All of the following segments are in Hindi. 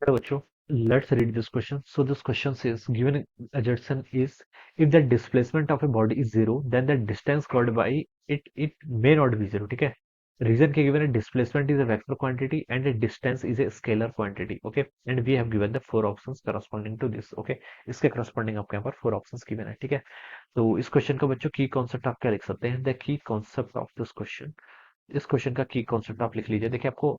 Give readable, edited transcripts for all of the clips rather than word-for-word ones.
Hello, bachcho. Let's read this question. So this question says, given assertion is, if the displacement of a body is zero, then the distance covered by it may not be zero. ठीक है? Reason के given a displacement is a vector quantity and a distance is a scalar quantity. Okay? And we have given the four options corresponding to this. Okay? इसके corresponding आपके यहाँ पर four options given है. ठीक है? तो इस क्वेश्चन का बच्चों की कॉन्सेप्ट आप क्या लिख सकते हैं? The key concept of this question. इस क्वेश्चन का की कॉन्सेप्ट आप लिख लीजिए. देखिए आपको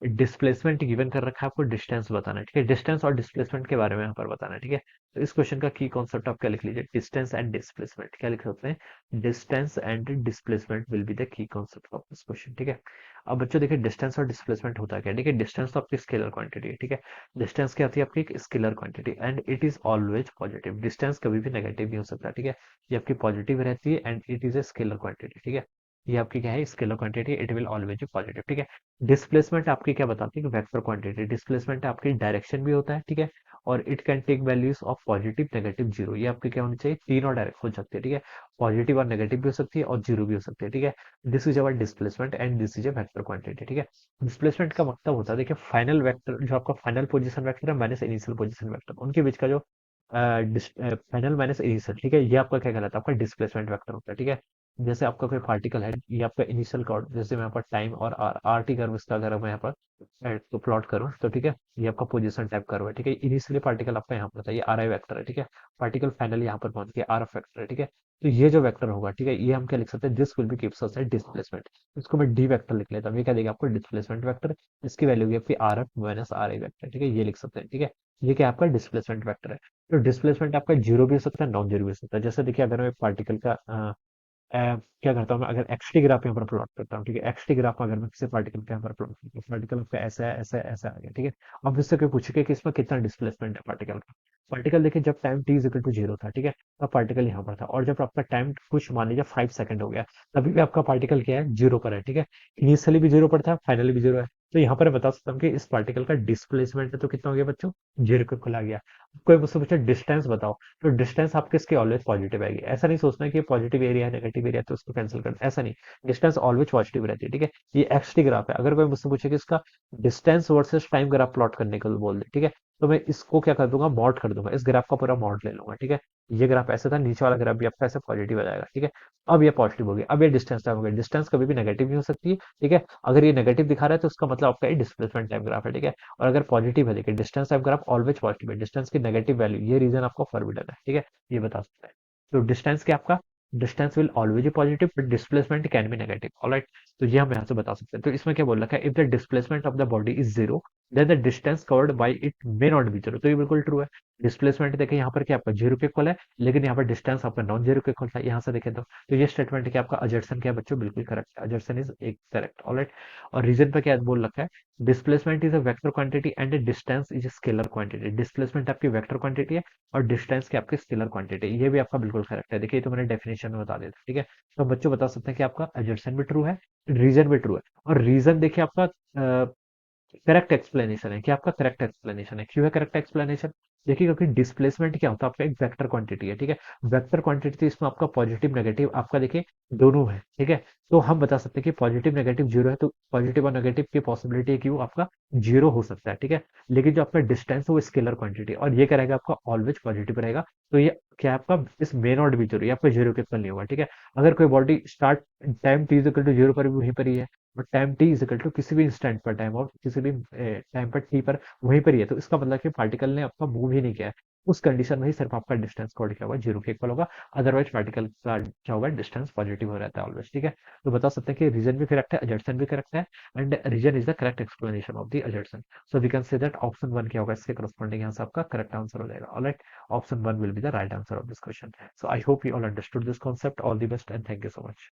डिस्प्लेसमेंट गिवन कर रखा है, आपको डिस्टेंस बताना है. ठीक है, डिस्टेंस और डिस्प्लेसमेंट के बारे में यहाँ पर बताना है. ठीक है, तो इस क्वेश्चन का की कॉन्सेप्ट आप क्या लिख लीजिए? Distance and displacement. क्या लिख सकते हैं? Distance and displacement will be the key concept of this question. ठीक है, अब बच्चों देखिए डिस्टेंस और डिस्प्लेसमेंट होता है क्या? देखिए डिस्टेंस तो आपकी स्केलर क्वांटिटी है. ठीक है, डिस्टेंस क्या होती है? आपकी एक scalar quantity and it is always positive. Distance कभी भी नेगेटिव नहीं हो सकता. ठीक है, ये आपकी पॉजिटिव रहती है and it is a scalar quantity. ठीक है, ये आपकी क्या है? Scalar quantity. It will always be positive. ठीक है, डिस्प्लेसमेंट आपकी क्या बताती है? Vector quantity. डिस्प्लेसमेंट आपकी डायरेक्शन भी होता है. ठीक है, और it can take values of positive negative zero. ये आपकी क्या होनी चाहिए? तीन और डायरेक्ट हो सकती है. ठीक है, पॉजिटिव और नेगेटिव भी हो सकती है और जीरो भी हो सकती है. ठीक है, this is our displacement and this is a vector quantity. ठीक है, डिस्प्लेसमेंट का मतलब होता है देखिए फाइनल वेक्टर, जो आपका फाइनल पोजीशन वेक्टर है माइनस इनिशियल पोजीशन वेक्टर, उनके बीच का जो फाइनल माइनस इनिशियल. ठीक है, ये आपका क्या कहलाता है? आपका डिस्प्लेसमेंट वेक्टर होता है. ठीक है, जैसे आपका कोई पार्टिकल है, ये आपका इनिशियल कॉर्ड, जैसे मैं यहाँ पर टाइम और आर टी कर्व इसका अगर मैं यहाँ पर तो प्लॉट करूँ तो ठीक है, ये आपका पोजीशन टाइप कर्व है. ठीक है, इनिशियली पार्टिकल आपका यहाँ पर था, ये आर आई वेक्टर है. ठीक है, पार्टिकल फाइनली यहाँ पर पहुंच गया, आर एफ वेक्टर है. ठीक है, तो ये जो वेक्टर होगा, ठीक है, ये हम क्या लिख सकते हैं? This will be gives us displacement. इसको मैं डी वेक्टर लिख लेता हूँ. ये क्या देगा आपको? Displacement vector. इसकी वैल्यू होगी आपकी R F minus are I vector. ठीक है, ये लिख सकते हैं. ठीक है, ये क्या आपका डिस्प्लेसमेंट वेक्टर है. तो डिस्प्लेसमेंट आपका जीरो भी हो सकता है, नॉन जीरो भी हो सकता है. जैसे देखिए अगर मैं पार्टिकल का क्या करता हूँ मैं? अगर एक्स टी ग्राफ यहाँ पर प्लॉट करता हूँ. ठीक है, एक्स टी ग्राफ अगर मैं किसी पार्टिकल के यहाँ पर प्लॉट करता हूँ, पार्टिकल आपका ऐसा है, ऐसा है, ऐसा आ गया. ठीक है, अब इससे कोई पूछे कि इसमें कितना डिस्प्लेसमेंट है पार्टिकल का. पार्टिकल देखिए जब time T is equal to zero था, ठीक है, तब पार्टिकल यहाँ पर था, और जब आपका टाइम कुछ मान लीजिए 5 सेकंड हो गया, तभी भी आपका पार्टिकल क्या है? जीरो पर है. ठीक है, इनिशियली भी जीरो पर था, फाइनली भी जीरो है. तो यहाँ पर मैं बता सकता हूँ कि इस पार्टिकल का डिस्प्लेसमेंट है तो कितना हो गया बच्चों? जीरो के खुला गया. कोई मुझसे पूछे डिस्टेंस बताओ, तो डिस्टेंस आपके इसकी ऑलवेज पॉजिटिव आएगी. ऐसा नहीं सोचना कि पॉजिटिव एरिया है नेगेटिव एरिया तो उसको कैंसिल कर दो, ऐसा नहीं. डिस्टेंस ऑलवेज पॉजिटिव रहती है. ठीक है, ये एक्स टी ग्राफ है. अगर कोई मुझसे पूछे कि इसका distance versus time graph plot करने को बोल दे, ठीक है, तो मैं इसको क्या कर दूंगा? मॉड कर दूंगा. इस ग्राफ का पूरा मॉड ले लूंगा. ठीक है, ये ग्राफ ऐसा था, नीचे वाला ग्राफ भी आपका ऐसे पॉजिटिव आ जाएगा. ठीक है, अब ये पॉजिटिव हो गया, अब ये डिस्टेंस टाइम हो गया. डिस्टेंस कभी भी नेगेटिव नहीं हो सकती है. ठीक है, अगर ये नेगेटिव दिखा रहा है तो उसका मतलब आपका ये डिस्प्लेसमेंट टाइम ग्राफ है. ठीक है, और अगर पॉजिटिव है, देखिए distance time graph always positive है. डिस्टेंस की नेगेटिव वैल्यू, ये रीजन आपको फॉरबिडन है. ठीक है, ये बता सकते हैं. तो डिस्टेंस क्या आपका? Distance will always be positive but displacement can be negative. Alright, तो ये हम यहाँ से बता सकते हैं. तो इसमें क्या बोल रखा है? If the displacement of the body is zero, then the distance covered by it may not be zero. तो ये बिल्कुल ट्रू है. डिस्प्लेसमेंट देखें यहाँ पर क्या आपका जीरो के इक्वल है, लेकिन यहाँ पर डिस्टेंस आपका नॉन जीरो के इक्वल था. यहाँ से देखें तो ये स्टेटमेंट क्या आपका अजर्सन क्या है बच्चों? बिल्कुल करेक्ट है. अजर्सन इज एक करेक्ट. ऑलराइट, और रीजन पे क्या बोल रखा है? Displacement is a vector quantity and distance is scalar quantity. Displacement आपकी वेक्टर क्वांटिटी है और डिस्टेंस की आपकी स्केलर क्वांटिटी. ये भी आपका बिल्कुल करेक्ट है. देखिए तो मैंने डेफिनेशन में बता दिया था. ठीक है, तो बच्चों बता सकते हैं कि आपका अजर्सन भी ट्रू है, रीजन भी ट्रू है. और रीजन देखिए आपका करेक्ट एक्सप्लेनेशन है. क्या आपका करेक्ट एक्सप्लेनेशन है? क्यों है करेक्ट एक्सप्लेनेशन? देखिए क्योंकि डिस्प्लेसमेंट क्या होता है? आपका एक वेक्टर क्वांटिटी है. ठीक है, वेक्टर क्वांटिटी तो इसमें आपका पॉजिटिव नेगेटिव आपका देखिए दोनों है. ठीक है, तो हम बता सकते हैं कि पॉजिटिव नेगेटिव जीरो है, तो पॉजिटिव और नेगेटिव की पॉसिबिलिटी है कि वो आपका जीरो हो सकता है. ठीक है, लेकिन जो आपका डिस्टेंस है वो स्केलर क्वांटिटी और ये क्या रहेगा? आपका ऑलवेज पॉजिटिव रहेगा. तो ये क्या है आपका? इस मे नॉट बी जीरो, ये आपका जीरो के इक्वल नहीं होगा. ठीक है, अगर कोई body start time T is equal to zero पर भी वहीं पर ही है, और time T is equal to किसी भी इंस्टेंट पर टाइम और किसी भी टाइम पर टी पर वहीं पर ही है, तो इसका मतलब कि पार्टिकल ने आपका मूव ही नहीं किया है. उस कंडीशन में ही सिर्फ आपका डिस्टेंस कॉर्ड क्या होगा? जीरो के इक्वल होगा. अदरवाइज पार्टिकल का क्या होगा? डिस्टेंस पॉजिटिव हो रहता है ऑलवेज. ठीक है, तो बता सकते हैं कि रीजन भी करेक्ट है, अजर्सन भी करेक्ट है, and reason is the correct explanation of the assertion. So we can say that option one क्या होगा? इसके करस्पॉन्डिंग यहाँ से आपका करेक्ट आंसर हो जाएगा. Alright, option one will be the right answer of this question. So I hope you all understood this concept. All the best and thank you so much.